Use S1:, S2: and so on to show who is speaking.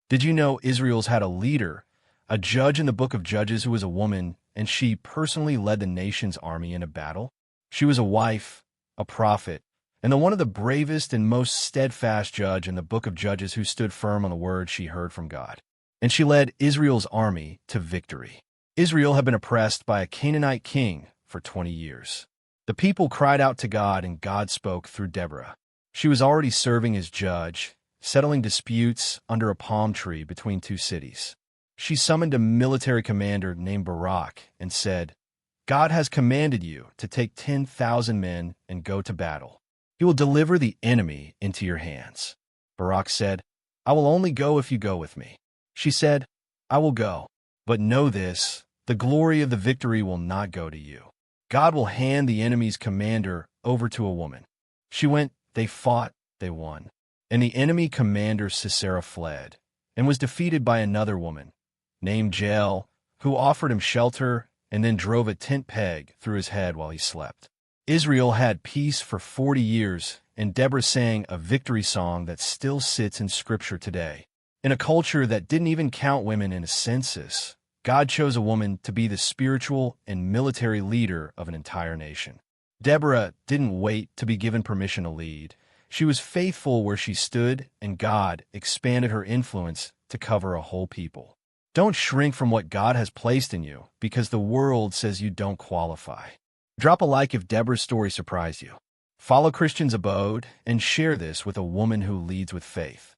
S1: Did you know Israel's had a leader, a judge in the book of Judges who was a woman, and she personally led the nation's army in a battle? She was a wife, a prophet, and one of the bravest and most steadfast judge in the book of Judges who stood firm on the word she heard from God. And she led Israel's army to victory. Israel had been oppressed by a Canaanite king for 20 years. The people cried out to God, and God spoke through Deborah. She was already serving as judge, settling disputes under a palm tree between two cities. She summoned a military commander named Barak and said, "God has commanded you to take 10,000 men and go to battle. He will deliver the enemy into your hands." Barak said, "I will only go if you go with me." She said, "I will go, but know this, the glory of the victory will not go to you. God will hand the enemy's commander over to a woman." She went, they fought, they won. And the enemy commander Sisera fled and was defeated by another woman named Jael, who offered him shelter and then drove a tent peg through his head while he slept. Israel had peace for 40 years, and Deborah sang a victory song that still sits in Scripture today. In a culture that didn't even count women in a census, God chose a woman to be the spiritual and military leader of an entire nation. Deborah didn't wait to be given permission to lead. She was faithful where she stood, and God expanded her influence to cover a whole people. Don't shrink from what God has placed in you because the world says you don't qualify. Drop a like if Deborah's story surprised you. Follow Christians Abode and share this with a woman who leads with faith.